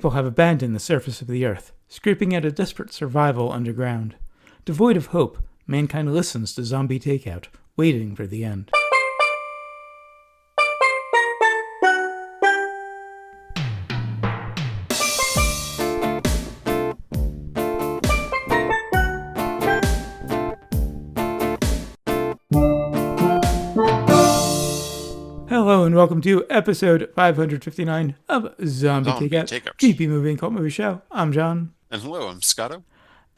People have abandoned the surface of the earth, scraping at a desperate survival underground. Devoid of hope, mankind listens to zombie takeout, waiting for the end. Hello and welcome to episode 559 of Zombie Takeout, GP Movie and Cult Movie Show. I'm John. And hello, I'm Scotto.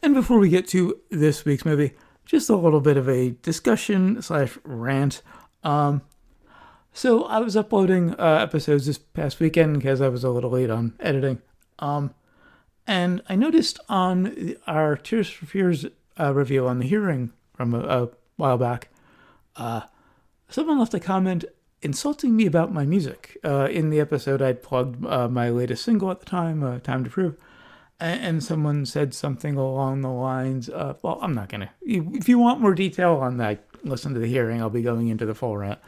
And before we get to this week's movie, just a little bit of a discussion / rant. So I was uploading episodes this past weekend because I was a little late on editing. And I noticed on our Tears for Fears review on The Hearing from a while back, someone left a comment insulting me about my music. In the episode, I'd plugged my latest single at the time, Time to Prove, and someone said something along the lines of, well, I'm not going to, if you want more detail on that, listen to The Hearing, I'll be going into the full rant.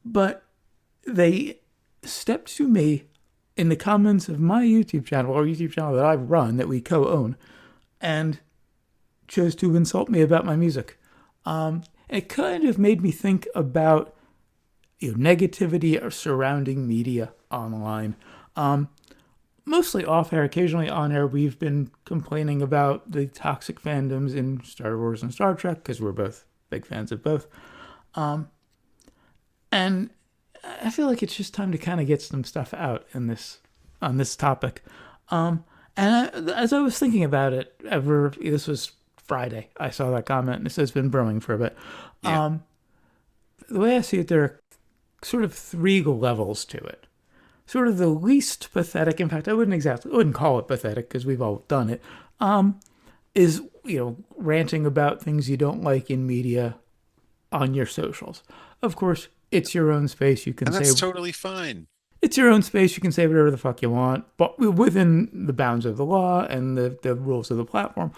But they stepped to me in the comments of my YouTube channel, or YouTube channel that I run, that we co-own, and chose to insult me about my music. It kind of made me think about negativity surrounding media online. Mostly off-air, occasionally on-air, we've been complaining about the toxic fandoms in Star Wars and Star Trek, because we're both big fans of both. And I feel like it's just time to kind of get some stuff out on this topic. As I was thinking about it, this was Friday, I saw that comment, and it says it's been brewing for a bit. Yeah. The way I see it, there are sort of three levels to it. Sort of the least pathetic, in fact, I wouldn't call it pathetic because we've all done it, is, ranting about things you don't like in media on your socials. Of course, it's your own space. You can say... And that's totally fine. It's your own space. You can say whatever the fuck you want, but within the bounds of the law and the rules of the platform.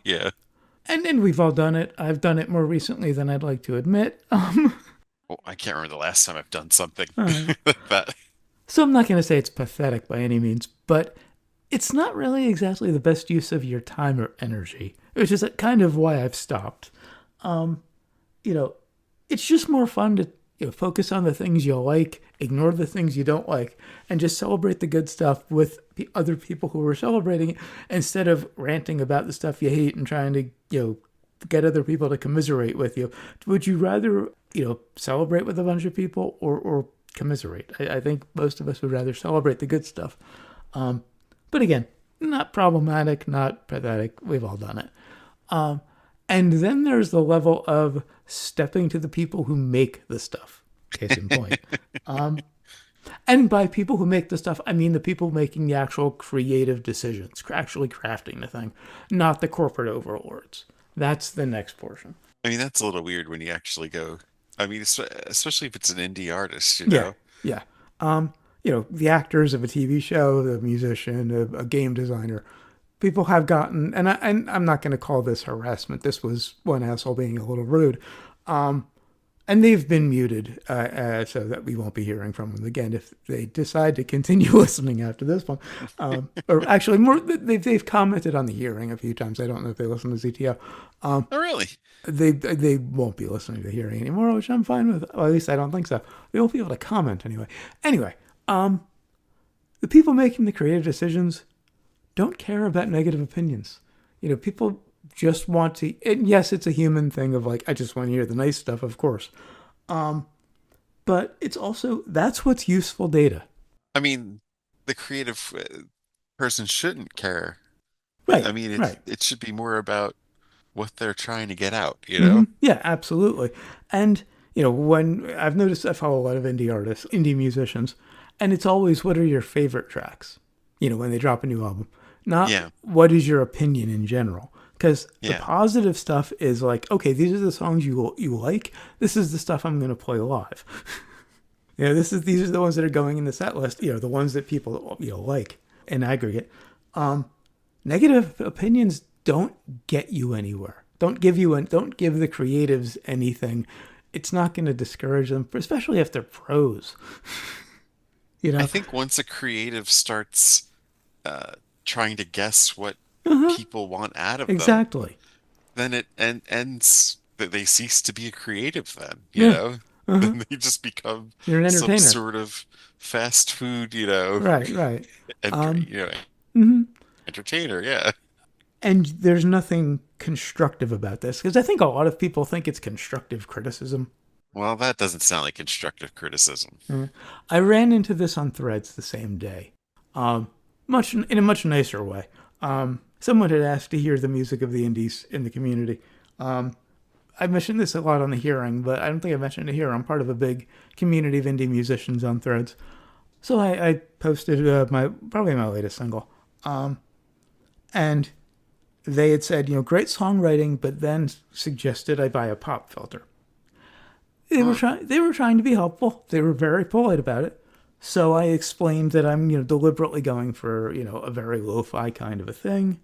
Yeah. And we've all done it. I've done it more recently than I'd like to admit. Well, I can't remember the last time I've done something like that. So I'm not going to say it's pathetic by any means, but it's not really exactly the best use of your time or energy, which is kind of why I've stopped. It's just more fun to focus on the things you like, ignore the things you don't like, and just celebrate the good stuff with other people who are celebrating it, instead of ranting about the stuff you hate and trying to, get other people to commiserate with you. Would you rather, celebrate with a bunch of people or commiserate? I think most of us would rather celebrate the good stuff. But again, not problematic, not pathetic. We've all done it. And then there's the level of stepping to the people who make the stuff. Case in point. And by people who make the stuff, I mean the people making the actual creative decisions, actually crafting the thing, not the corporate overlords. That's the next portion. I mean, that's a little weird when you actually go, especially if it's an indie artist, know? Yeah. The actors of a TV show, the musician, a game designer. People have gotten, and I'm not going to call this harassment. This was one asshole being a little rude. And they've been muted, so that we won't be hearing from them again if they decide to continue listening after this one. Or actually, they've commented on The Hearing a few times. I don't know if they listen to ZTO. Oh, really? They won't be listening to The Hearing anymore, which I'm fine with. Well, at least I don't think so. They won't be able to comment anyway. Anyway, the people making the creative decisions don't care about negative opinions. People just want to, and yes, it's a human thing of I just want to hear the nice stuff, of course. But it's also, that's what's useful data. I mean, the creative person shouldn't care. Right. I mean, it should be more about what they're trying to get out, Mm-hmm. Yeah, absolutely. And, when I've noticed, I follow a lot of indie artists, indie musicians, and it's always, what are your favorite tracks? When they drop a new album. Not what is your opinion in general. Because the positive stuff is okay, these are the songs you like. This is the stuff I'm going to play live. These are the ones that are going in the set list. The ones that people like in aggregate. Negative opinions don't get you anywhere. Don't give the creatives anything. It's not going to discourage them, especially if they're pros. You I know? think once a creative starts trying to guess what Uh-huh. people want out of them, Exactly. then it ends that they cease to be a creative then, you Yeah. know? Uh-huh. Then they just become You're an some entertainer. sort of fast food, you know, Right, right. and Um, you know, mhm. entertainer, yeah. And there's nothing constructive about this because I think a lot of people think it's constructive criticism. Well, that doesn't sound like constructive criticism. I ran into this on Threads the same day, um, much in a much nicer way. Someone had asked to hear the music of the indies in the community. I mentioned this a lot on the hearing, but I don't think I mentioned it here. I'm part of a big community of indie musicians on Threads, so I posted my latest single, and they had said, great songwriting, but then suggested I buy a pop filter. Hmm. They were trying to be helpful. They were very polite about it. So I explained that I'm deliberately going for a very lo-fi kind of a thing.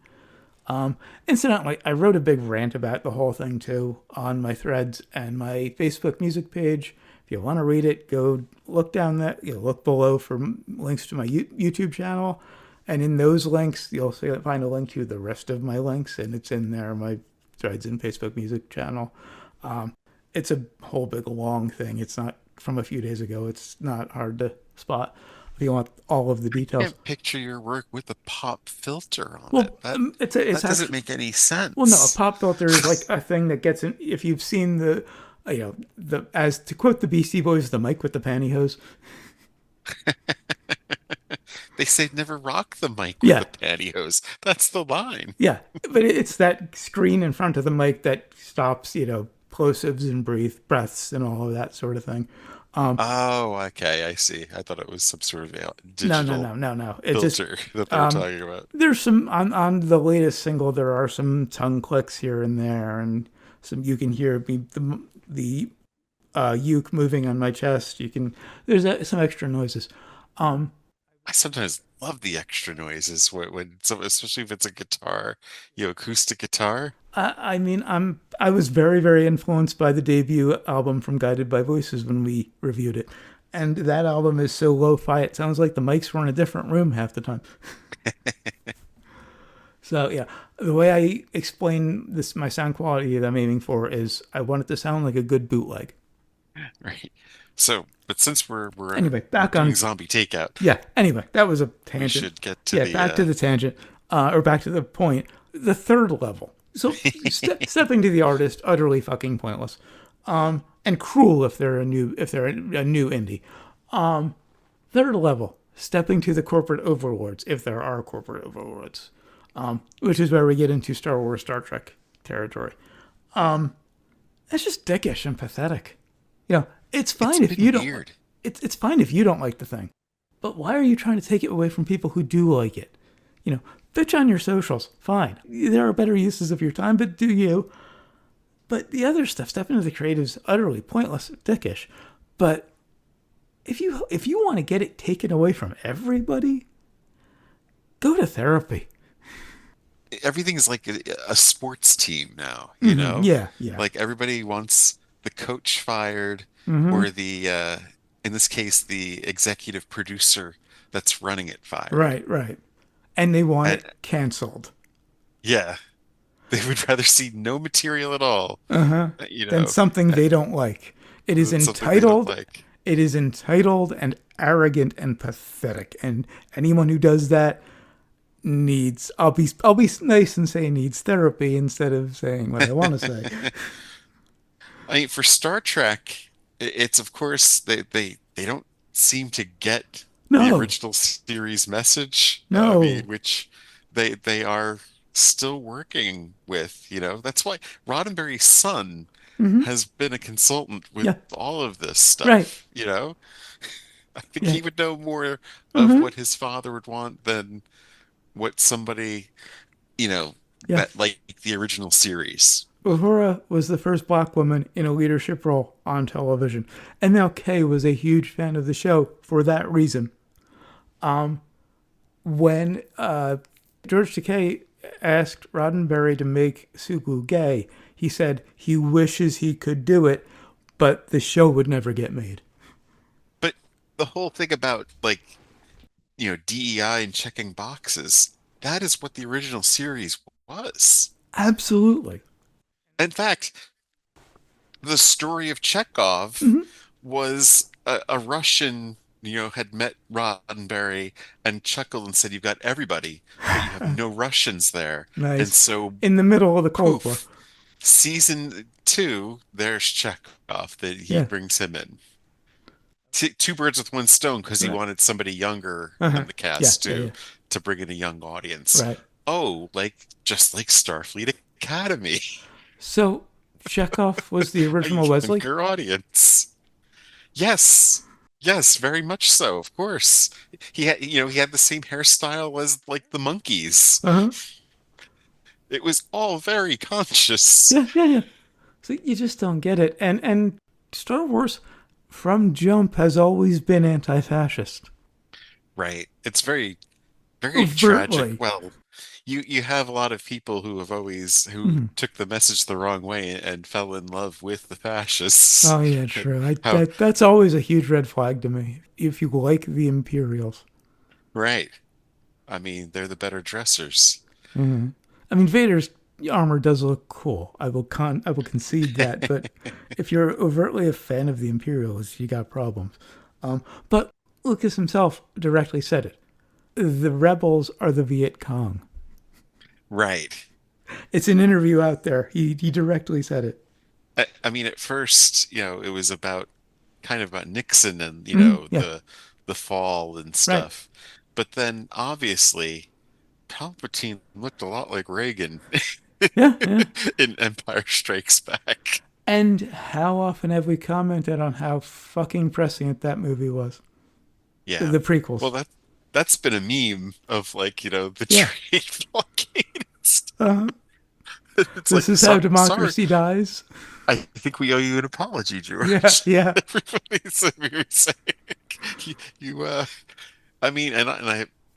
Incidentally, I wrote a big rant about the whole thing too on my Threads and my Facebook music page. If you want to read it, go look down that look below for links to my YouTube channel, and in those links you'll find a link to the rest of my links, and it's in there my Threads and Facebook music channel. It's a whole big long thing. It's not from a few days ago. It's not hard to spot if you want all of the details. Can't picture your work with a pop filter on it. Well, That it's that doesn't actually make any well, no, a sense. pop filter is like a thing that gets in. If you've seen the as to quote the Beastie Boys, the mic with the pantyhose. They say never rock the mic with Yeah, the pantyhose. That's the line. yeah, but it's that screen in front of the mic that stops, plosives and breaths and all of that sort of thing. Oh, okay, I see. I thought it was some sort of No, no, digital no, no, no. It's just filter that they were talking about. there's some on the latest single. There are some tongue clicks here and there, and some you can hear the uke moving on my chest. You can there's some extra noises. Um, I sometimes love the extra noises when so especially if it's a guitar, acoustic guitar. I mean, I was very very influenced by the debut album from Guided by Voices when we reviewed it, and that album is so lo-fi it sounds like the mics were in a different room half the time. So yeah, the way I explain this my sound quality that I'm aiming for is I want it to sound like a good bootleg. Right. So, but since we're Anyway, we're back doing on zombie takeout, yeah. Anyway, that was a we tangent. should get to Yeah, the back to the tangent, or back to the point. The third level. So stepping to the artist, utterly fucking pointless, and cruel if they're a new indie. Third level, stepping to the corporate overlords, if there are corporate overlords, which is where we get into Star Wars, Star Trek territory. That's just dickish and pathetic. It's it's fine if been you don't. weird. It's fine if you don't like the thing, but why are you trying to take it away from people who do like it? Bitch on your socials, fine. There are better uses of your time, but do you? But the other stuff, step into the creative, is utterly pointless, dickish. But if you want to get it taken away from everybody, go to therapy. Everything's like a sports team now, you know? Yeah, yeah. Like everybody wants the coach fired or the in this case the executive producer that's running it fired. Right, right. And they want And it canceled. yeah, they would rather see no material at all, you Than know, something they don't like. It is than something they don't entitled. like. It is entitled and arrogant and pathetic. And anyone who does that needs. I'll be nice and say needs therapy instead of saying what I want to say. I mean, for Star Trek, it's of course they don't seem to get the No, original series message. I no. mean, which they are still working with, you know. That's why Roddenberry's son has been a consultant with Yeah, all of this right. stuff, you know. I think Yeah, he would know more of what his father would want than what somebody, you know, yeah. that like the original series. Uhura was the first black woman in a leadership role on television, and now Kay was a huge fan of the show for that reason. When George Takei asked Roddenberry to make Sulu gay, he said he wishes he could do it, but the show would never get made. But the whole thing about like DEI and checking boxes. That is what the original series was. Absolutely. In fact, the story of Chekhov Hmm. was a Russian, had met Roddenberry and chuckled and said, "You've got everybody, but you have no Russians there." And Nice. so, In the middle of the Cold War. poof, season two, there's Chekhov that he Yeah. brings him in. Two birds with one stone because he Right. wanted somebody younger Uh-huh. in the Yeah. cast Yeah. too Yeah. to bring in a young audience. Right. Oh, just like Starfleet Academy, So Chekhov was the a original Wesley. younger audience. Yes. Yes, very much so, of course. He had the same hairstyle as like the monkeys. Uh-huh. It was all very conscious. Yeah. Yeah. Yeah. So you just don't get it. And Star Wars from jump has always been anti-fascist. Right. It's very, very tragic. Overtly. Well, you have a lot of people who Mhm. took the message the wrong way and fell in love with the fascists. Oh yeah, And true. how That's always a huge red flag to me. If you like the Imperials, right. I mean, they're the better dressers. I mean Vader's armor does look cool. I will concede that. But if you're overtly a fan of the Imperials, you got problems. But Lucas himself directly said it. The rebels are the Viet Cong. Right. It's an interview out there. He directly said it. I mean, at first, it was kind of about Nixon and, Yeah. the fall and Right. stuff. But then obviously Palpatine looked a lot like Reagan Yeah. Yeah. in Empire Strikes Back. And how often have we commented on how fucking prescient that movie was? Yeah. The Well, prequels. that's been a meme of like, the Yeah. trade blockade and stuff. Uh-huh. It's This like, is how sorry, democracy dies. I think we owe you an apology, Yeah. George. Yeah. Everybody's saying you I mean, and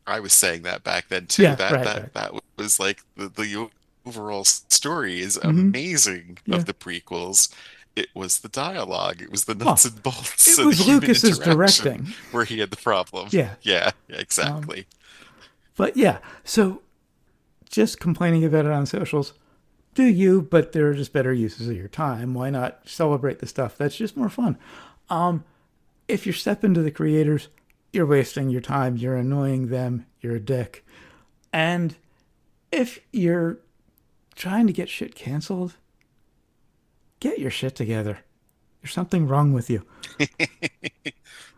I was saying that back then too. Yeah. That Right. that Right. that was like the overall story is Mm-hmm. amazing Yeah. of the prequels. It was the dialogue. It was the nuts Well, and bolts it of the was human Lucas's interaction directing. where he had the problem. Yeah. Yeah, Um, exactly. but yeah. So just complaining about it on socials, do you? But there are just better uses of your time. Why not celebrate the stuff that's just more fun? If you're stepping to the creators, you're wasting your time. You're annoying them. You're a dick. And if you're trying to get shit canceled, get your shit together. There's something wrong with you.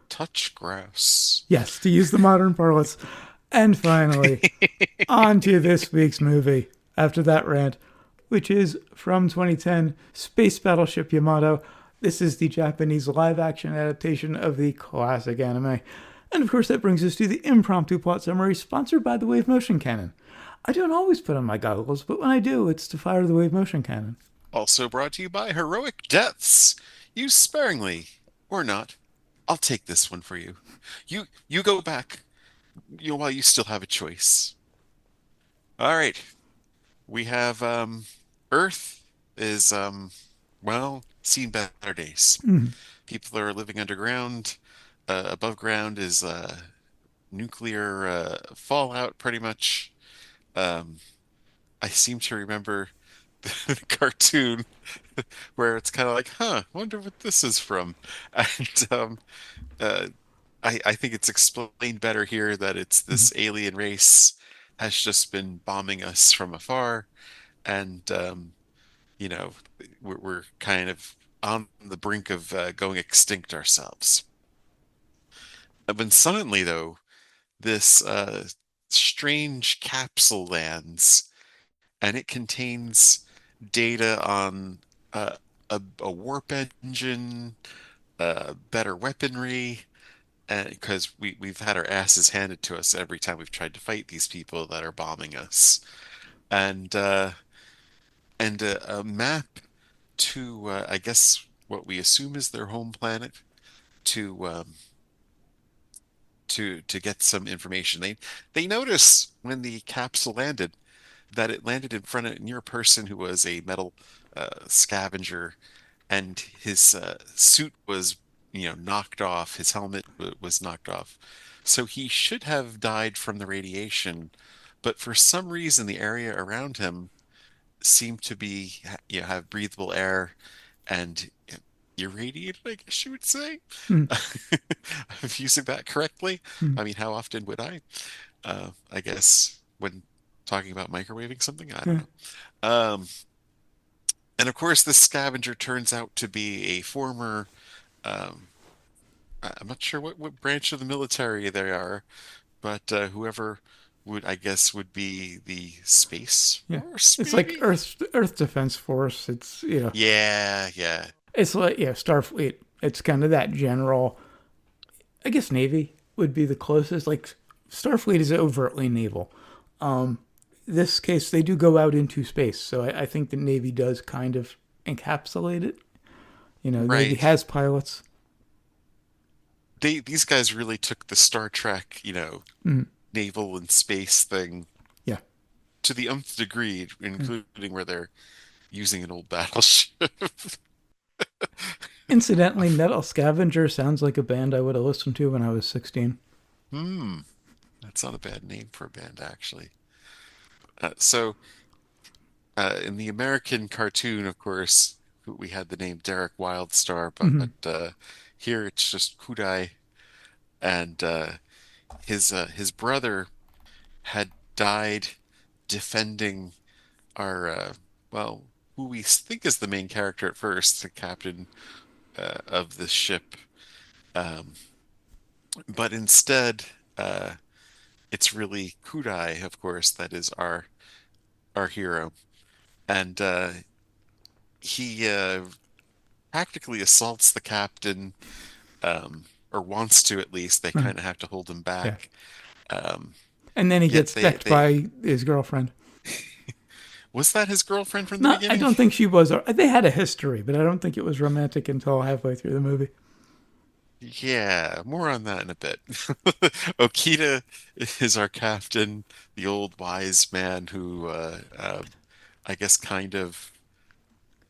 Touch grass. Yes, to use the modern parlance. And finally, on to this week's movie after that rant, which is from 2010, Space Battleship Yamato. This is the Japanese live action adaptation of the classic anime. And of course, that brings us to the impromptu plot summary sponsored by the Wave Motion Cannon. I don't always put on my goggles, but when I do, it's to fire the Wave Motion Cannon. Also brought to you by Heroic Deaths. Use sparingly or not. I'll take this one for you. You go back, while you still have a choice. All right. We have Earth is seen better days. People are living underground. Above ground is nuclear fallout pretty much. Um, I seem to remember the cartoon where it's kind of like, huh, wonder what this is from. And uh, I think it's explained better here that it's this alien race has just been bombing us from afar, and you know, we're kind of on the brink of going extinct ourselves. When suddenly, though, this strange capsule lands, and it contains data on a warp engine, better weaponry, because we've had our asses handed to us every time we've tried to fight these people that are bombing us, and a map to I guess what we assume is their home planet to to get some information. They notice when the capsule landed that it landed in front of near a person who was a metal scavenger, and his suit was knocked off. His helmet was knocked off. So he should have died from the radiation, but for some reason the area around him seemed to be, have breathable air and irradiated, I guess you would say. Mm, I'm using that correctly. mm, I mean, how often would I? I guess when talking about microwaving something, I don't yeah. know. And of course, this scavenger turns out to be a former, um, I'm not sure what branch of the military they are, but whoever would, I guess, would be the Space Yeah. Force, It's like maybe? Earth Defense Force. It's Yeah, yeah. it's like Starfleet. It's kind of that general. I guess Navy would be the closest. Like Starfleet is overtly naval. This case, they do go out into space, so I think the Navy does kind of encapsulate it. Navy Right. has pilots. These guys really took the Star Trek, Mm, naval and space thing yeah. to the nth degree, including where they're using an old battleship. Incidentally, Metal Scavenger sounds like a band I would have listened to when I was 16. Hmm, that's not a bad name for a band, actually. So, in the American cartoon, of course, we had the name Derek Wildstar, Mm-hmm. but here it's just Kudai, and his brother had died defending our well, who we think is the main character at first, the captain of the ship, um, but instead, uh, it's really Kudai, of course, that is our hero, and he practically assaults the captain, or wants to at least. They Uh-huh. kind of have to hold him Yeah. back. Um, And then he Yet gets they decked they by his girlfriend. was that his girlfriend from the No, I beginning? don't think she was. They had a history, but I don't think it was romantic until halfway through the movie. Yeah, more on that in a bit. Okita is our captain, the old wise man who, I guess, kind of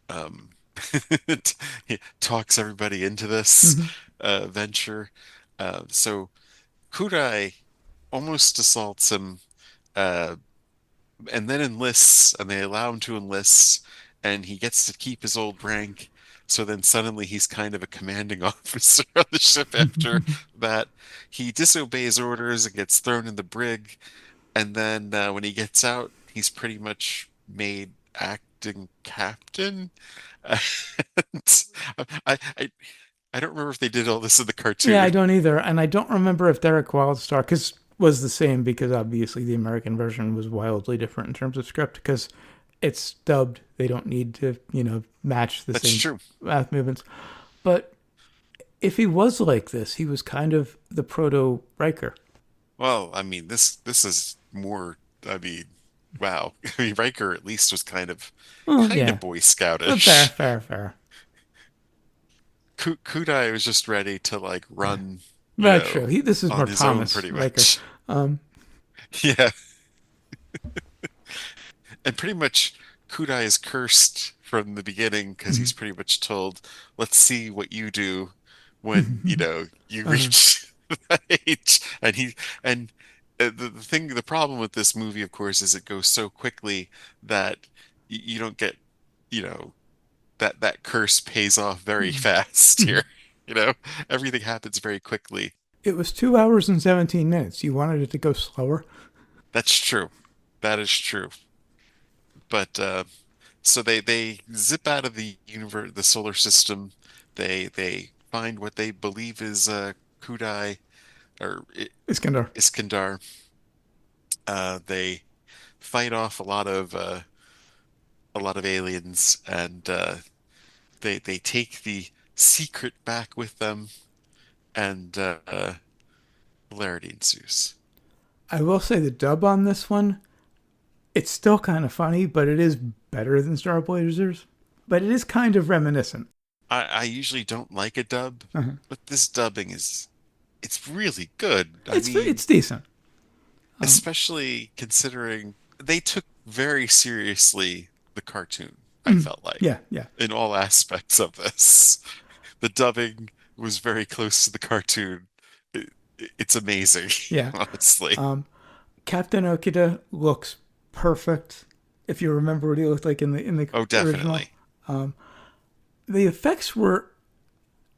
um, he talks everybody into this Mm-hmm. venture. So Kudai almost assaults him, uh, and then enlists, and they allow him to enlist, and he gets to keep his old rank. So then suddenly he's kind of a commanding officer on the ship after that. He disobeys orders and gets thrown in the brig, and then when he gets out, he's pretty much made acting captain. And I don't remember if they did all this in the Yeah, I cartoon. don't either, and I don't remember if Derek Wildstar cause was the same because obviously the American version was wildly different in terms of script because it's dubbed. They don't need to match the That's same true. mouth movements. But if he was like this, he was kind of the proto Riker. Well, I mean, this is more. I mean, wow. I mean, Riker at least was Well, kind of yeah, Boy fair, Scoutish. fair, fair. Kudai was just ready to like Yeah, run, that's true. This is more on his own Thomas pretty Riker. much. Um, Yeah, and pretty much Kudai is cursed from the beginning because he's pretty much told, "Let's see what you do when you uh, reach that age." And the problem with this movie, of course, is it goes so quickly that you don't get, you know, that curse pays off very fast here. You know, everything happens very quickly. it was 2 hours and 17 minutes. You wanted it to go slower. That's true. That is true. But so they zip out of the universe, the solar system. They find what they believe is Kudai or Iskandar. Iskandar. They fight off a lot of aliens, and they take the secret back with them, and hilarity ensues. I will say the dub on this one, it's still kind of funny, but it is better than Star Blazers. But it is kind of reminiscent. I usually don't like a dub, Uh-huh. but this dubbing is it's really good. I It's mean, decent. especially considering they took very seriously the cartoon, I felt like, Yeah, yeah. in all aspects of this. The dubbing was very close to the cartoon. It's amazing, Yeah. honestly. Captain Okita looks perfect. If you remember what he looked like in the Oh, original, definitely. the effects were,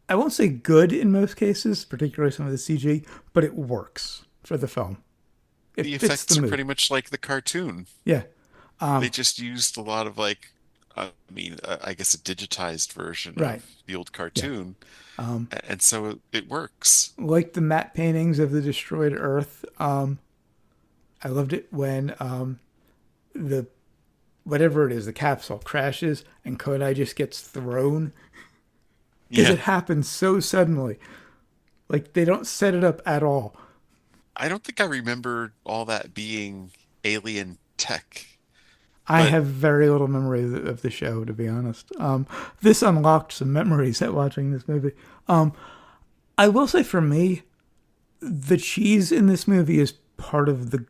I won't say good in most cases, particularly some of the CG, but it works for the film. The It fits the effects are mood. pretty much like the cartoon. Yeah. They just used a lot of like, I guess a digitized version Right. of the old Yeah. cartoon, and so it works. Like the matte paintings of the destroyed Earth. I loved it when the whatever it is, the capsule crashes and Kodai just gets thrown because Yeah, it happens so suddenly. Like they don't set it up at all. I don't think I remember all that being alien tech, I but have very little memory of the show, to be honest. This unlocked some memories at watching this movie. I will say for me, the cheese in this movie is part of the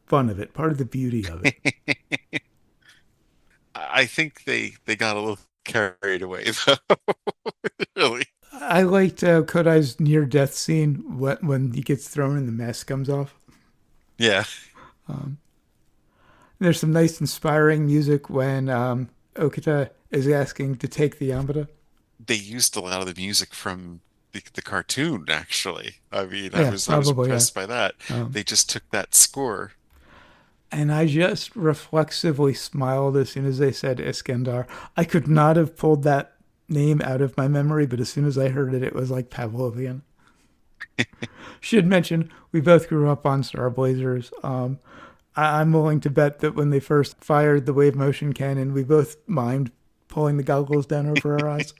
fun of it, part of the beauty of it. I think they got a little carried away though. Really. I liked Kodai's near death scene when he gets thrown and the mask comes off. Yeah. There's some nice inspiring music when Okita is asking to take the Yamada. They used a lot of the music from the cartoon, actually. I mean, Yeah, I was probably, yeah. impressed by that. They just took that score. And I just reflexively smiled as soon as they said Iskandar. I could not have pulled that name out of my memory, but as soon as I heard it, it was like Pavlovian. Should mention, we both grew up on Star Blazers. I'm willing to bet that when they first fired the wave motion cannon, we both mimed pulling the goggles down over our eyes.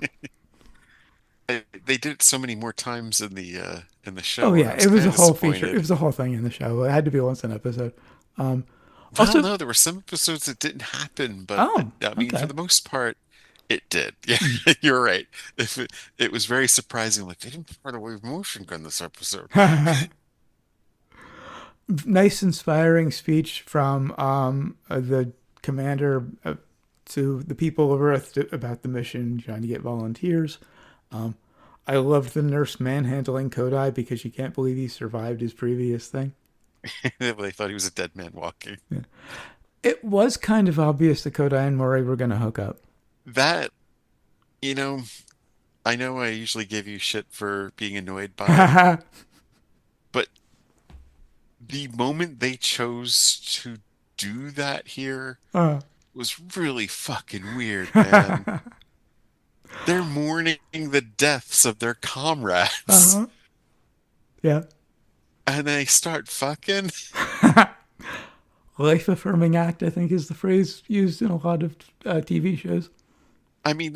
They did it so many more times in the Oh show, and yeah, I was it was kind a of whole feature. It disappointed. was a whole thing in the show. It had to be once an episode. Um, Well, also, no, there were some episodes that didn't happen, but oh, I mean, for okay. the most part, it did. Yeah, you're right. If it was very surprising, like they didn't fire the wave motion gun this episode. Nice, inspiring speech from the commander to the people of Earth about the mission, trying to get volunteers. Um, I loved the nurse manhandling Kodai because she can't believe he survived his previous thing. They thought he was a dead man walking. Yeah. It was kind of obvious that Kodai and Murray were going to hook up. That, you I know I usually give you shit for being annoyed by it, but the moment they chose to do that here uh, was really fucking weird, man. They're mourning the deaths of their comrades, uh-huh. Yeah. and they start fucking. Life affirming act, I think, is the phrase used in a lot of TV shows. I mean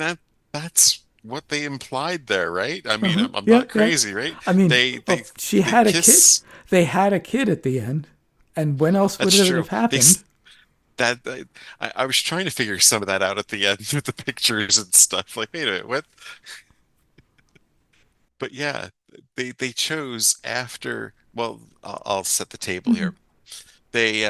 that's what they implied there, right? I mean, Uh-huh. I'm Yeah, not yeah. crazy, right? I mean, They well, they she they had a kid. kiss. They had a kid at the end. And when else would That's it true. have happened? I was trying to figure some of that out at the end with the pictures and stuff. Like, wait a minute, what? But yeah, they chose after. Well, I'll set the table Mm-hmm. here. They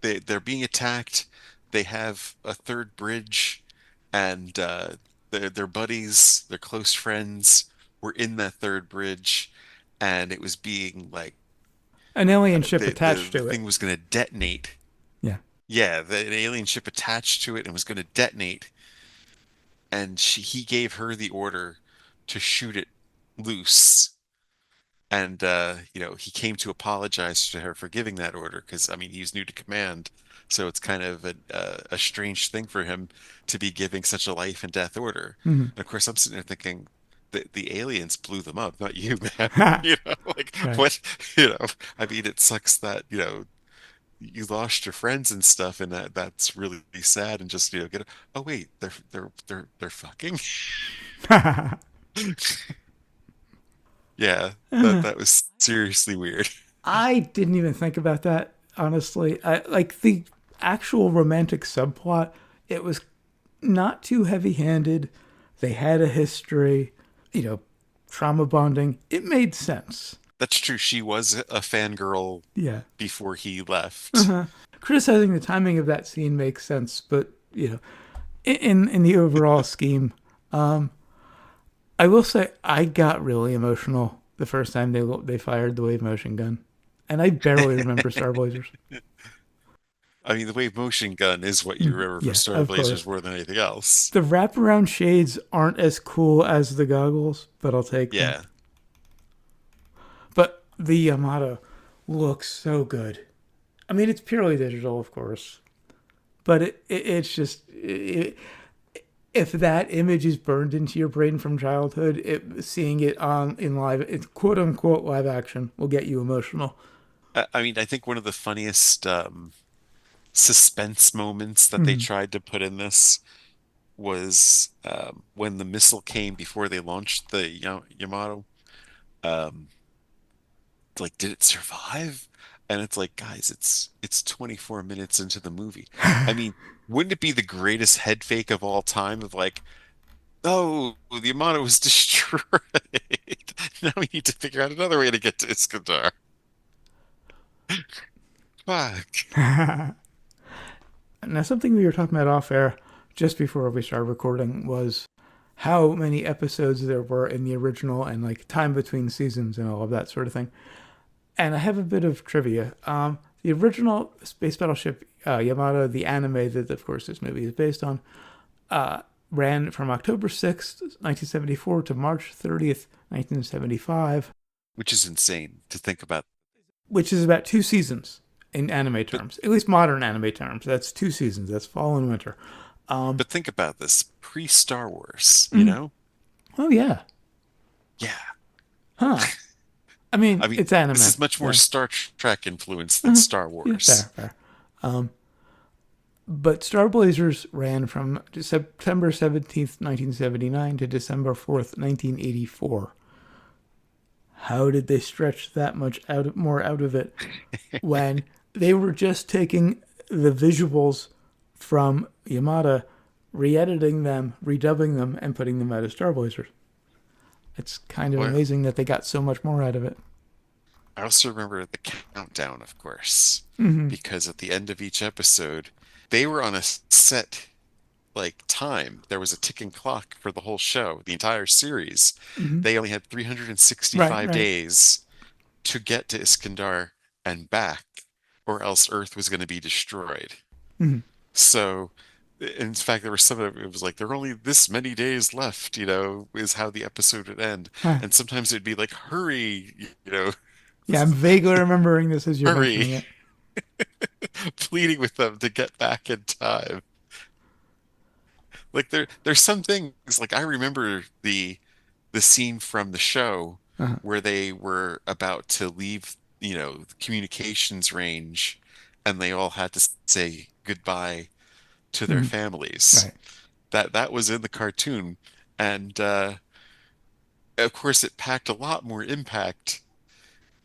they're being attacked. They have a third bridge, and their buddies, their close friends, were in that third bridge, and it was being like An alien ship the attached the to it. thing was going to detonate. Yeah. Yeah, an alien ship attached to it and was going to detonate, and he gave her the order to shoot it loose. And he came to apologize to her for giving that order because I mean he's new to command, so it's kind of a strange thing for him to be giving such a life and death order. Mm-hmm. And of course, I'm sitting there thinking the aliens blew them up, not you, man. Like Right. what? I mean, it sucks that you lost your friends and stuff, and that's really sad. And just oh wait, they're fucking. Yeah, that was seriously weird. I didn't even think about that, honestly. I like the actual romantic subplot. It was not too heavy-handed. They had a history, you know, trauma bonding. It made sense. That's true. She was a fangirl Yeah. before he left. Uh-huh. Criticizing the timing of that scene makes sense, but in the overall scheme, I will say I got really emotional the first time they fired the wave motion gun, and I barely remember Star Blazers. I mean, the wave motion gun is what you remember from Yeah, Star of Blazers course. more than anything else. The wraparound shades aren't as cool as the goggles, but I'll take them. Yeah. But the Yamato looks so good. I mean, it's purely digital, of course, but it's just if that image is burned into your brain from childhood, seeing it on in live, it's quote unquote live action, will get you emotional. I mean, I think one of the funniest suspense moments that they Mm. tried to put in this was when the missile came before they launched the Yamato. Um, like, did it survive? And it's like, guys, it's 24 minutes into the movie. I mean, wouldn't it be the greatest head fake of all time of like, oh, the Yamato was destroyed. Now we need to figure out another way to get to Iskandar. Fuck. Now, something we were talking about off air just before we started recording was how many episodes there were in the original and like time between seasons and all of that sort of thing. And I have a bit of trivia. The original Space Battleship Yamato, the anime that, of course, this movie is based on, ran from October 6th, 1974 to March 30th, 1975, Which is insane to think about. which is about 2 seasons in anime But terms, at least modern anime terms. That's 2 seasons. That's fall and winter. but think about this pre-Star Wars, you Mm, know? oh, yeah. Yeah. Huh. I mean, I mean, it's this anime. is much more Yeah. Star Trek influence than Star Yeah, Wars. fair, fair. But Star Blazers ran from September 17th, 1979 to December 4th, 1984. How did they stretch that much more out of it when they were just taking the visuals from Yamada, re-editing them, redubbing them, and putting them out as Star Blazers? It's kind of Well, amazing that they got so much more out of it. I also remember the countdown, of course, Mm-hmm. because at the end of each episode, they were on a set like time. There was a ticking clock for the whole show, the entire series. Mm-hmm. They only had Right, 365 right. days to get to Iskandar and back, or else Earth was going to be destroyed. Mm-hmm. So, in fact, there was some of it was like there are only this many days left, is how the episode would end. Huh. And sometimes it'd be like, hurry, Yeah, I'm vaguely remembering this as you're hurry, mentioning it. pleading with them to get back in time. Like there's some things like I remember the scene from the show Uh-huh. where they were about to leave, the communications range and they all had to say goodbye to their Mm-hmm. families. Right. That was in the cartoon. And of course it packed a lot more impact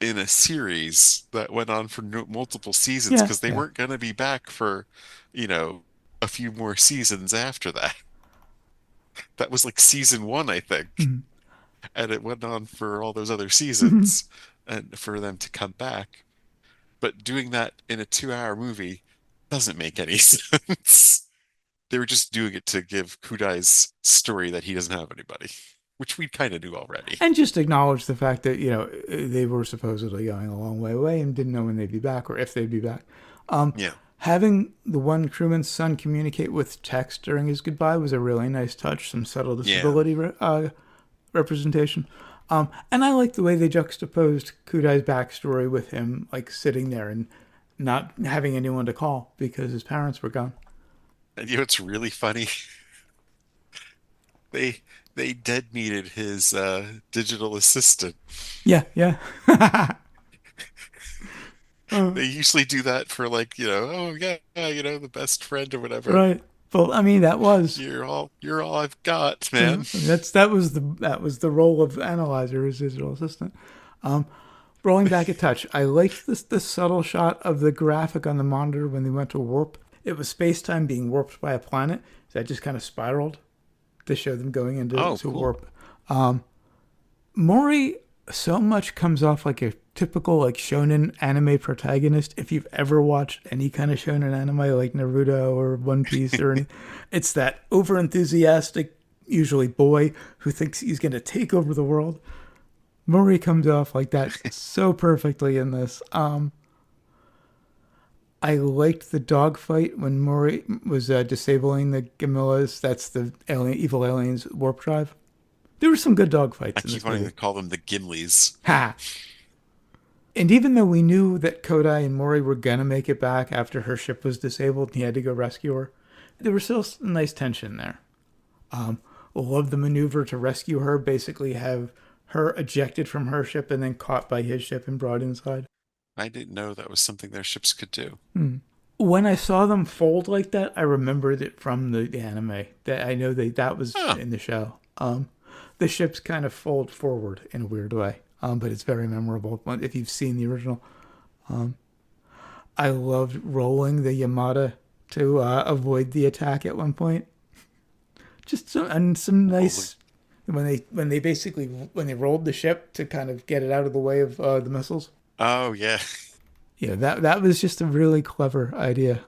in a series that went on for multiple seasons Yeah, because they yeah. weren't going to be back for, you know, a few more seasons after that. That was like season one, I think. Mm-hmm. And it went on for all those other Mm-hmm. seasons and for them to come back. But doing that in a 2-hour movie doesn't make any sense. They were just doing it to give Kudai's story that he doesn't have anybody, which we kind of knew already. And just acknowledge the fact that, they were supposedly going a long way away and didn't know when they'd be back or if they'd be back. Yeah. Having the one crewman's son communicate with text during his goodbye was a really nice touch, some subtle Yeah. disability representation. And I like the way they juxtaposed Kudai's backstory with him, like sitting there and not having anyone to call because his parents were gone. And it's really funny? They they dead meated his digital assistant. Yeah, yeah. They usually do that for like, oh yeah, the best friend or whatever. Right. Well, I mean, that was You're all I've got, I man. mean, that was the role of Analyzer as digital assistant. Rolling back a touch, I liked the subtle shot of the graphic on the monitor when they went to warp. It was space time being warped by a planet that just kind of spiraled to show them going into Oh, to cool. warp. Mori so much comes off like a typical like shonen anime protagonist. If you've ever watched any kind of shonen anime like Naruto or One Piece or anything, it's that over enthusiastic, usually boy who thinks he's going to take over the world. Murray comes off like that so perfectly in this. I liked the dogfight when Murray was disabling the Gamillas. That's the evil aliens warp drive. There were some good I dogfights in keep this wanting movie. to call them the Gimlis. Ha! And even though we knew that Kodai and Mori were gonna make it back after her ship was disabled and he had to go rescue her, there was still some nice tension there. Um, Loved the maneuver to rescue her, basically have her ejected from her ship and then caught by his ship and brought inside. I didn't know that was something their ships could do. Hmm. When I saw them fold like that, I remembered it from the anime. That I know that was Oh, in the show. The ships kind of fold forward in a weird way, but it's very memorable if you've seen the original. Um, I loved rolling the Yamato to avoid the attack at one point. Just some holy. nice when they rolled the ship to kind of get it out of the way of the missiles. Oh, yeah. Yeah, that was just a really clever idea.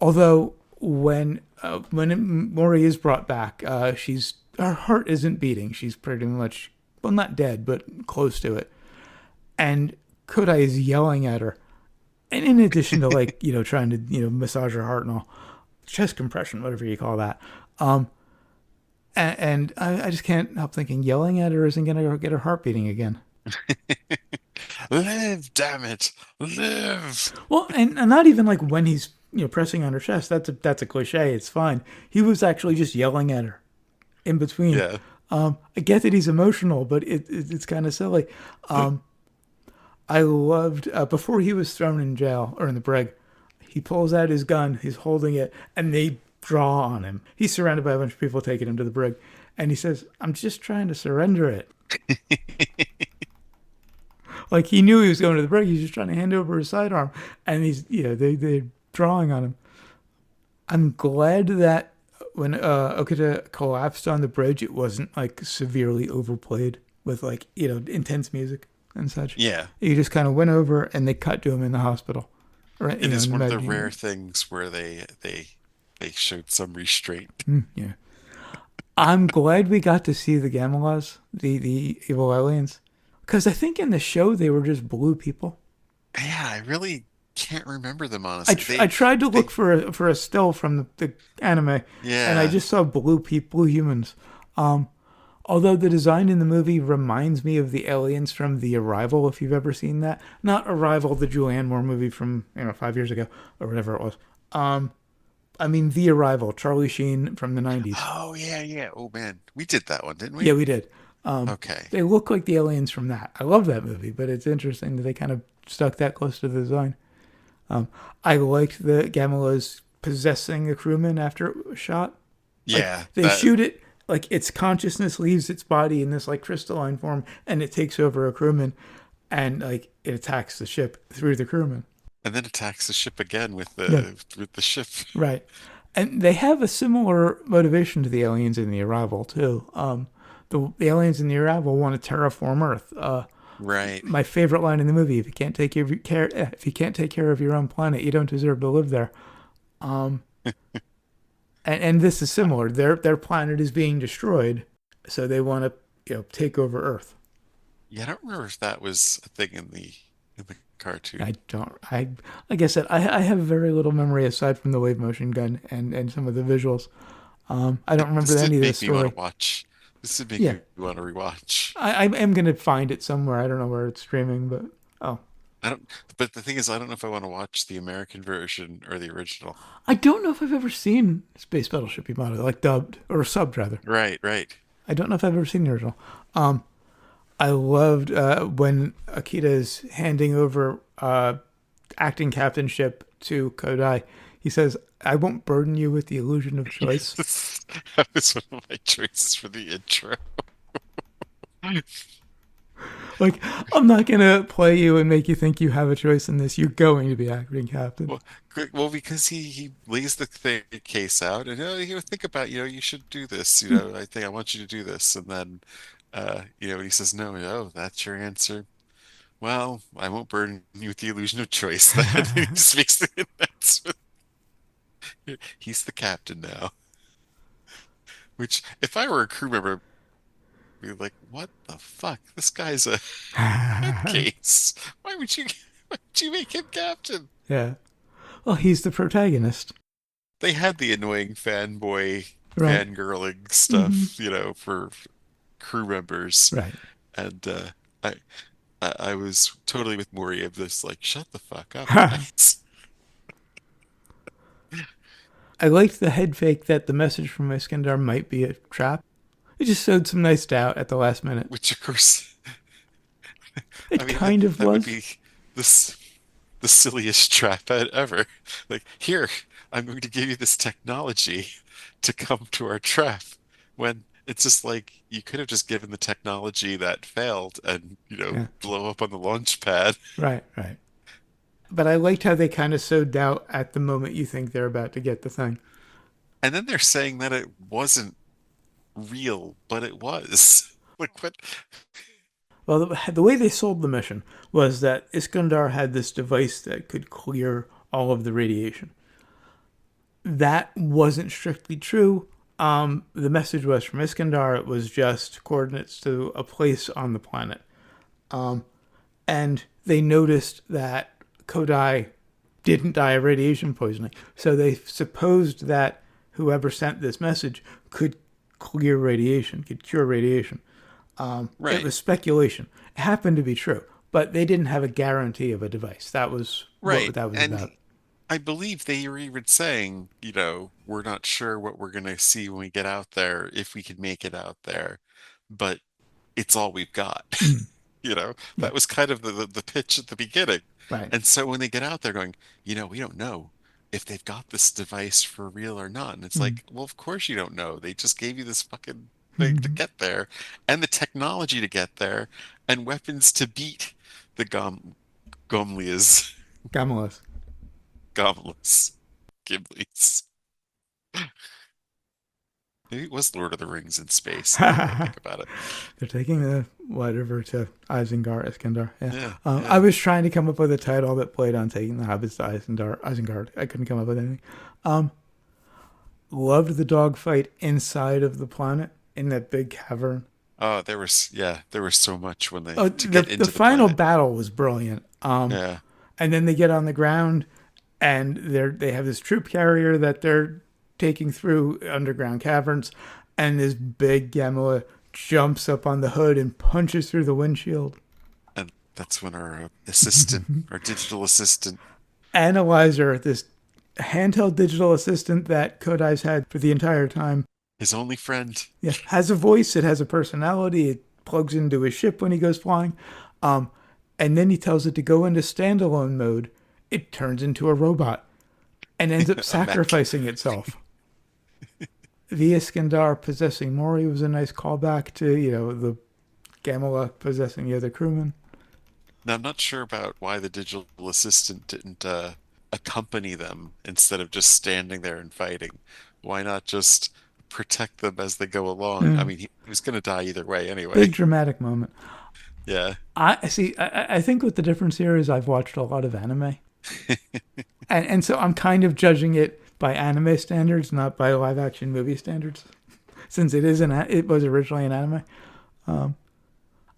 Although when Mori is brought back, she's her heart isn't beating. She's pretty much well, not dead, but close to it. And Kodai is yelling at her, and in addition to like trying to massage her heart and all, chest compression, whatever you call that. Um, and I just can't help thinking yelling at her isn't gonna get her heart beating again. Live, damn it. Live. Well, and not even like when he's pressing on her chest. That's a cliche. It's fine. He was actually just yelling at her in between. Yeah. I get that he's emotional, but it's kind of silly. Um, I loved before he was thrown in jail or in the brig. He pulls out his gun. He's holding it, and they draw on him. He's surrounded by a bunch of people taking him to the brig, and he says, "I'm just trying to surrender it." Like he knew he was going to the brig. He's just trying to hand over his sidearm, and he's they're drawing on him. I'm glad that when Okita collapsed on the bridge, it wasn't like severely overplayed with like intense music and such. Yeah. He just kind of went over and they cut to him in the hospital, or It is in the one of the med rare unit. things where they showed some restraint. Yeah, I'm glad we got to see the Gamalas, the evil aliens, because I think in the show they were just blue people. Yeah, I really can't remember them honestly. I tried to They look for a still from the anime, and I yeah. just saw blue humans. Um, Although the design in the movie reminds me of the aliens from The Arrival, if you've ever seen that. Not Arrival, the Julianne Moore movie from 5 years ago or whatever it was. Um, I mean The Arrival, Charlie Sheen from the '90s. Oh yeah, yeah. Oh man. We did that one, didn't Yeah, we? we did. Okay. They look like the aliens from that. I love that movie, but it's interesting that they kind of stuck that close to the design. Um, I liked the Gamalas possessing the crewman after it was shot. Like Yeah, they that shoot it, like its consciousness leaves its body in this like crystalline form, and it takes over a crewman, and like it attacks the ship through the crewman. and then attacks the ship again Yeah, with the ship. right. And they have a similar motivation to the aliens in the Arrival too. The aliens in the Arrival want to terraform Earth. Right. My favorite line in the movie: if you can't take care of your own planet, you don't deserve to live there. Um, and this is similar. Their planet is being destroyed, so they want to take over Earth. Yeah, I don't remember if that was a thing in the cartoon. I don't. I like I said, I have very little memory aside from the wave motion gun and some of the visuals. I don't remember This did any of the make me want story. to watch. This did make Yeah, me want to rewatch. I am gonna find it somewhere. I don't know where it's streaming, but oh, I don't, but the thing is, I don't know if I want to watch the American version or the original. I don't know if I've ever seen Space Battleship Yamato like dubbed or subbed rather. Right, right. I don't know if I've ever seen the original. Um, I loved when Akita is handing over acting captainship to Kodai. He says, "I won't burden you with the illusion of choice." Yes, that was one of my choices for the intro. Like, I'm not gonna play you and make you think you have a choice in this. You're going to be acting captain. Well, well, because he lays the thing, case out, and he'll think about, you should do this. I think I want you to do this, and then, when he says no, oh, that's your answer. Well, I won't burden you with the illusion of choice. Then he just makes the announcement. He's the captain now. Which, if I were a crew member, You're like, what the fuck? This guy's a case. Why would you make him captain? Yeah. Well, he's the protagonist. They had the annoying fanboy, Right. fangirling Hmm. stuff, for crew members, Right. and I, I was totally with Maury of this, like, shut the fuck up, I guys. liked the head fake that the message from Iskandar might be a trap. It just showed some nice doubt at the last minute. Which, of course, I It mean that kind of that would was. be this the silliest trap ever. Like, here, I'm going to give you this technology to come to our trap. When it's just like you could have just given the technology that failed and, Yeah. blow up on the launch pad. Right. Right. But I liked how they kind of sowed doubt at the moment you think they're about to get the thing. And then they're saying that it wasn't real, but it was. Like, what? Well, the way they sold the mission was that Iskandar had this device that could clear all of the radiation. That wasn't strictly true. The message was from Iskandar. It was just coordinates to a place on the planet. And they noticed that Kodai didn't die of radiation poisoning. So they supposed that whoever sent this message could clear radiation, could cure radiation. It Right, was speculation. It happened to be true, but they didn't have a guarantee of a device. That was what right. that was And about. I believe they were even saying, we're not sure what we're going to see when we get out there, if we can make it out there, but it's all we've got. Mm, yeah, That was kind of the pitch at the beginning. right. And so when they get out there going, we don't know if they've got this device for real or not. And it's Mm, like, well, of course you don't know. They just gave you this fucking thing to mm, get there and the technology to get there and weapons to beat the Gomlias, Gamalas. Gomlas, Giblies. Maybe it was Lord of the Rings in space now that I They're think about it. taking the whatever to Iskandar. Yeah. Yeah, I yeah. was trying to come up with a title that played on taking the hobbits to Isengard. I couldn't come up with anything. Um, Loved the dogfight inside of the planet in that big cavern. Oh, there was so much when they Oh, to the get the into the final planet. battle was brilliant. Yeah. And then they get on the ground, and they have this troop carrier that they're taking through underground caverns, and this big Gamma jumps up on the hood and punches through the windshield. And that's when our digital assistant, Analyzer, this handheld digital assistant that Kodai's had for the entire time, his only friend. yeah, has a voice. It has a personality. It plugs into his ship when he goes flying. Um, and then he tells it to go into standalone mode. It turns into a robot and ends up A mech. sacrificing itself. The Iskandar possessing Mori was a nice callback to, the Gamela possessing the other crewman. Now, I'm not sure about why the digital assistant didn't accompany them instead of just standing there and fighting. Why not just protect them as they go along? I Yeah. mean, he was going to die either way anyway. Big dramatic moment. Yeah. I see. I think what the difference here is I've watched a lot of anime, and so I'm kind of judging it by anime standards, not by live action movie standards, since it was originally an anime.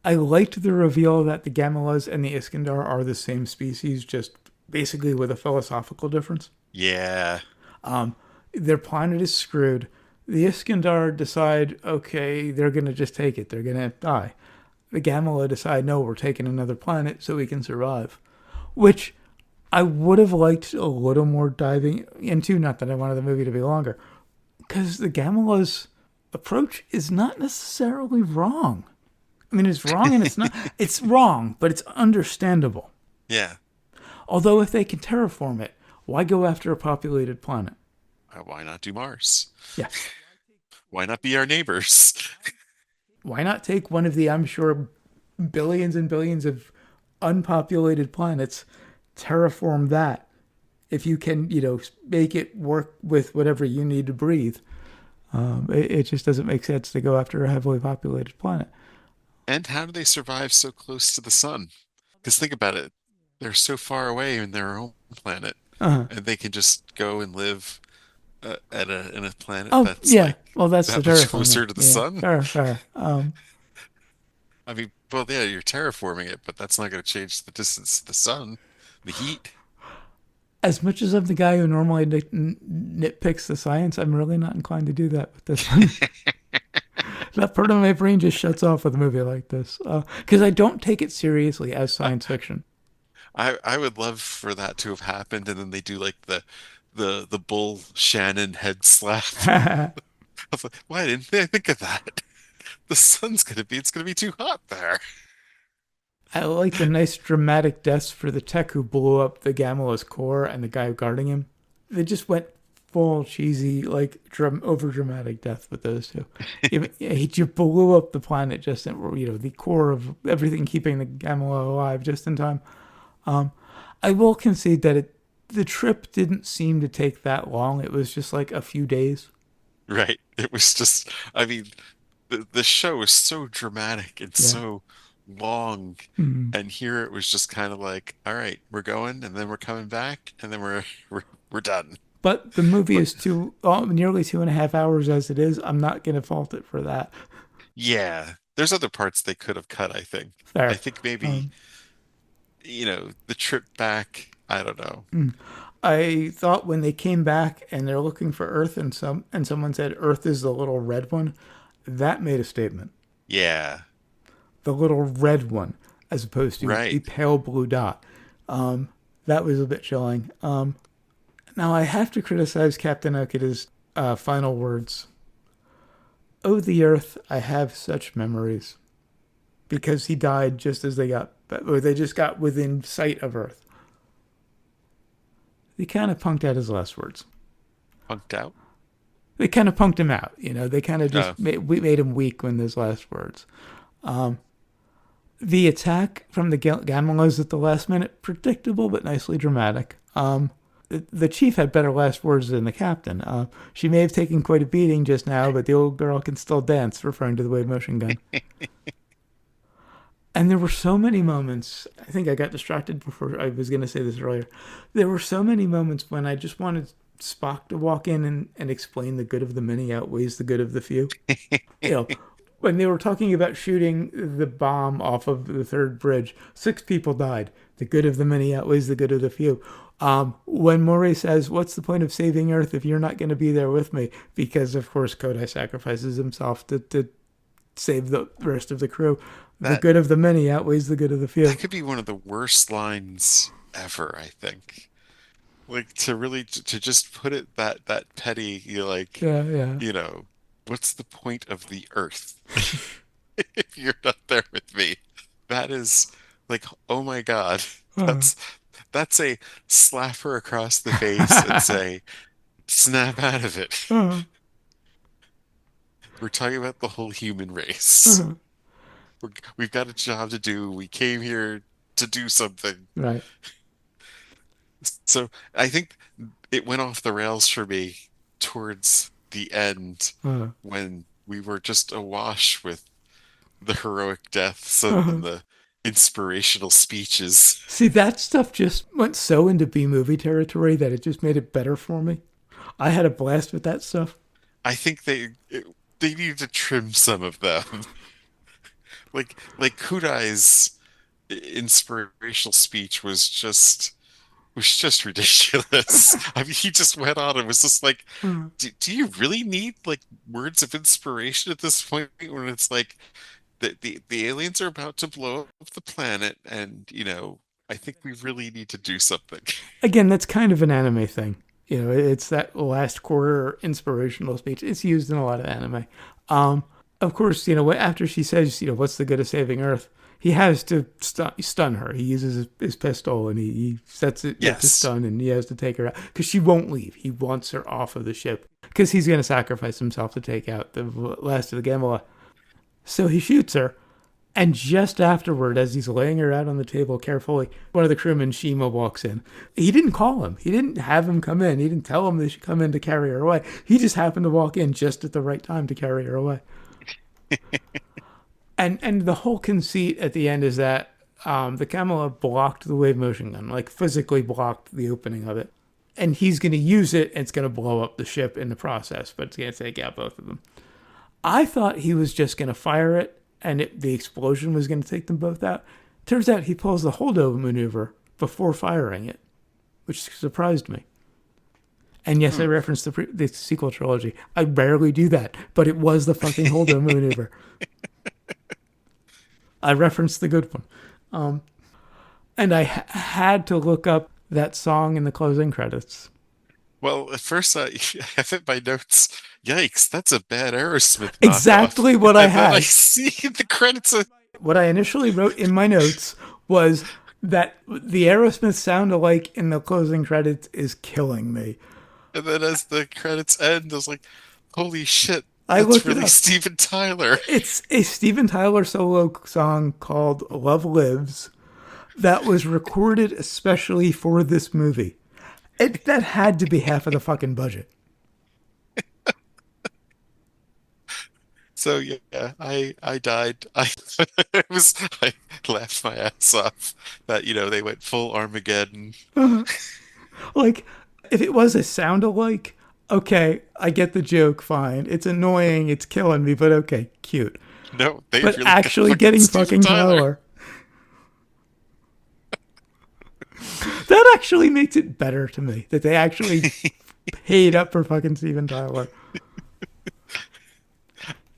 I liked the reveal that the Gamelas and the Iskandar are the same species, just basically with a philosophical difference. Yeah. Their planet is screwed. The Iskandar decide, okay, they're gonna just take it. They're gonna die. The Gamela decide, no, we're taking another planet so we can survive. Which I would have liked a little more diving into. Not that I wanted the movie to be longer, because the Gamela's approach is not necessarily wrong. I mean, it's wrong and it's not. It's wrong, but it's understandable. Yeah. Although, if they can terraform it, why go after a populated planet? Why not do Mars? Yeah. Why not be our neighbors? Why not take one of the, I'm sure, billions and billions of unpopulated planets, terraform that? If you can, make it work with whatever you need to breathe. It just doesn't make sense to go after a heavily populated planet. And how do they survive so close to the sun? Because think about it, they're so far away in their own planet, Uh-huh. and they can just go and live in a planet Oh that's yeah, like well that's the that much terraforming. closer to the Yeah, sun. fair, fair. I mean, well, yeah, you're terraforming it, but that's not going to change the distance to the sun, the heat. As much as I'm the guy who normally nitpicks the science, I'm really not inclined to do that with this one. That part of my brain just shuts off with a movie like this because I don't take it seriously as I, science fiction. I would love for that to have happened, and then they do like the Bull Shannon head slap. I I was like, why didn't they think of that? The sun's it's gonna be too hot there. like the nice dramatic deaths for the tech who blew up the Gamala's core and the guy guarding him. They just went full cheesy, like over dramatic death with those two. He just blew up the planet just in, the core of everything keeping the Gamala alive just in time. I will concede that the trip didn't seem to take that long. It was just like a few days. Right. It was just, I mean, the show was so dramatic and Yeah. so long. Mhm. And here it was just kind of like, all right, we're going and then we're coming back and then we're done. But the movie But is nearly 2.5 hours as it is. I'm not going to fault it for that. yeah, there's other parts they could have cut, I think. I Fair. think maybe, Um, the trip back, I don't know. I thought when they came back and they're looking for Earth and someone said Earth is the little red one, that made a statement. Yeah, The little red one, as opposed to the right. pale blue dot. That was a bit chilling. Now I have to criticize Captain Okita's final words. Oh, the Earth, I have such memories. Because he died just as or they just got within sight of Earth. They kind of punked out his last words. Punked out. They kind of punked him out. They kind of Uh, just made him weak when those last words. The attack from the Gamalas at the last minute, predictable but nicely dramatic. The chief had better last words than the captain. She may have taken quite a beating just now, but the old girl can still dance, referring to the wave motion gun. And there were so many moments. I think I got distracted before I was going to say this earlier. There were so many moments when I just wanted Spock to walk in and explain the good of the many outweighs the good of the few. You know, when they were talking about shooting the bomb off of the third bridge, 6 people died. The good of the many outweighs the good of the few. When Maury says, "What's the point of saving Earth if you're not going to be there with me?" Because of course Kodai sacrifices himself to save the rest of the crew. The that good of the many outweighs the good of the that few. could be one of the worst lines ever, I think. Like to really to just put it that petty, Yeah, yeah. you know, what's the point of the earth if you're not there with me? That is like, oh my God, Uh, that's that's a slap her across the face and say, snap out of it. uh, We're talking about the whole human race. uh. We've got a job to do. We came here to do something. Right. So I think it went off the rails for me towards the end Uh, when we were just awash with the heroic deaths uh. and the inspirational speeches. See, that stuff just went so into B movie territory that it just made it better for me. I had a blast with that stuff. I think they need to trim some of them. Like Kudai's inspirational speech was just ridiculous. I mean, he just went on and was just like, Uh, do you really need like words of inspiration at this point when it's like the aliens are about to blow up the planet and I think we really need to do something. Again, that's kind of an anime thing. It's that last quarter inspirational speech. It's used in a lot of anime. Of course, after she says, what's the good of saving Earth? He has to stun her. He uses his pistol and he sets it to Yes. stun, and he has to take her out because she won't leave. He wants her off of the ship because he's going to sacrifice himself to take out the last of the Gamma. So he shoots her, and just afterward, as he's laying her out on the table carefully, one of the crewmen, Shima, walks in. He didn't call him. He didn't have him come in. He didn't tell him they should come in to carry her away. He just happened to walk in just at the right time to carry her away. And the whole conceit at the end is that the Kamala blocked the wave motion gun, like physically blocked the opening of it. And he's going to use it, and it's going to blow up the ship in the process, but it's going to take out both of them. I thought he was just going to fire it and the explosion was going to take them both out. Turns out he pulls the holdover maneuver before firing it, which surprised me. And yes, I Hmm. referenced the sequel trilogy. I rarely do that, but it was the fucking holdover maneuver. I referenced the good one. And I had to look up that song in the closing credits. Well, at first I have hit my notes. Yikes, that's a bad Aerosmith knockoff. Exactly what I And then I had. see the credits of, What I initially wrote in my notes was that the Aerosmith sound alike in the closing credits is killing me. and then as the credits end, I was like, holy shit, I that's looked it really up. Steven Tyler. It's a Steven Tyler solo song called Love Lives that was recorded especially for this movie. That had to be half of the fucking budget. So yeah, I died. I laughed my ass off that they went full Armageddon. Like, if it was a sound alike, okay, I get the joke, fine. It's annoying, it's killing me, but okay, cute. No, they But really got actually fucking getting Steven fucking Tyler. Tyler, that actually makes it better to me that they actually paid up for fucking Steven Tyler.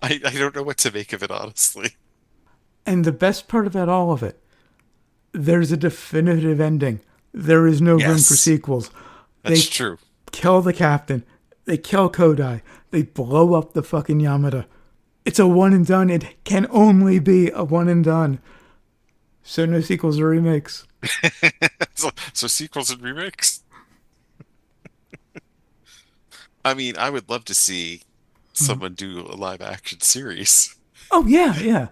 I don't know what to make of it, honestly. And the best part about all of it, there's a definitive ending. There is no room for Yes, sequels. that's They true. kill the captain. They kill Kodai. They blow up the fucking Yamato. It's a one and done. It can only be a one and done. So no sequels or remakes. So sequels and remakes. I mean, I would love to see someone do a live action series. Oh yeah, yeah.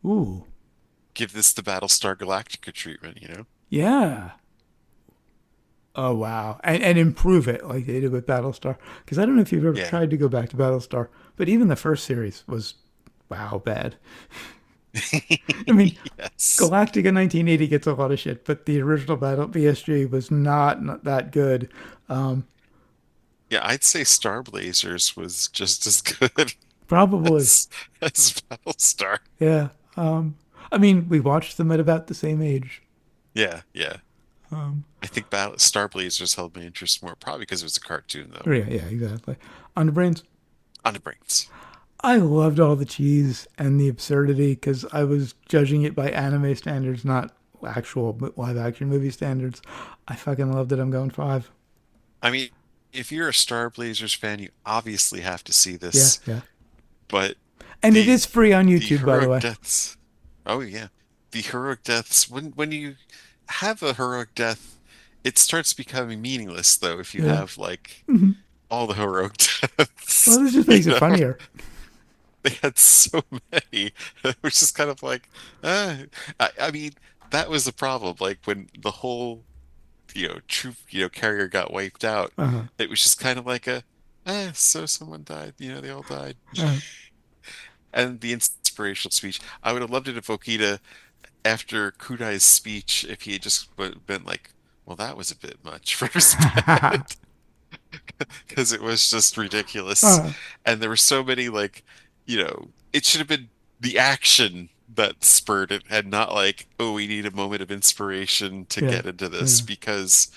Ooh, Give this the Battlestar Galactica treatment. yeah. Oh wow, and improve it like they did with Battlestar. Because I don't know if you've ever Yeah. tried to go back to Battlestar, but even the first series was wow bad. I mean, Yes. Galactica 1980 gets a lot of shit, but the original Battle BSG was not that good. Um, Yeah, I'd say Star Blazers was just as good Probably, as as Battlestar. yeah. I mean, we watched them at about the same age. Yeah, yeah. Um, I think Battle Star Blazers held my interest more, probably because it was a cartoon though. yeah, yeah, exactly. Underbrains. On the brains. I loved all the cheese and the absurdity because I was judging it by anime standards, not actual live action movie standards. I fucking loved it. I'm going five. I mean, if you're a Star Blazers fan, you obviously have to see Yeah, this. yeah. But And it the is free on the YouTube, by the heroic way. deaths. Oh yeah, the heroic deaths. When you have a heroic death, it starts becoming meaningless though. If you Yeah. have like Mhm. all the heroic Well, deaths, this just you makes it know, funnier. they had so many, which is kind of like, I mean, that was the problem. Like when the whole troop carrier got wiped out, Uh-huh. it was just kind of like so someone died. They all died. Uh, And the inspirational speech. I would have loved it if Okita, after Kudai's speech, if he had just been like, well, that was a bit much for his bed, because it was just ridiculous. uh, And there were so many, like, it should have been the action that spurred it, and not like, oh, we need a moment of inspiration to yeah, get into this, yeah. because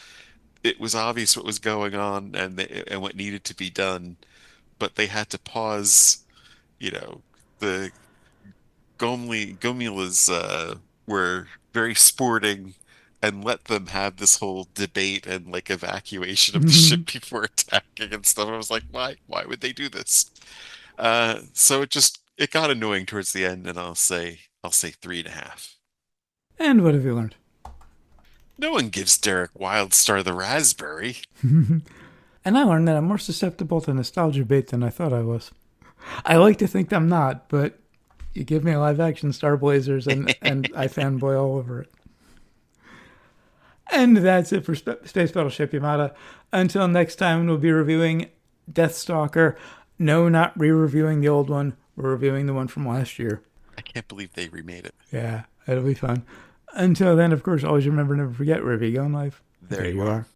it was obvious what was going on and what needed to be done, but they had to pause, the Gomulas were very sporting and let them have this whole debate and like evacuation of the ship before attacking and stuff. I was like, why? Why would they do this? So it got annoying towards the end, and I'll say 3.5. And what have you learned? No one gives Derek Wildstar the raspberry. And I learned that I'm more susceptible to nostalgia bait than I thought I was. I like to think I'm not, but you give me a live action Star Blazers and I fanboy all over it. And that's it for Space Battleship Yamato. Until next time, we'll be reviewing Deathstalker. No, not re-reviewing the old one. We're reviewing the one from last year. I can't believe they remade it. Yeah, it'll be fun. Until then, of course, always remember, never forget, wherever you go in life, There there you you are. are.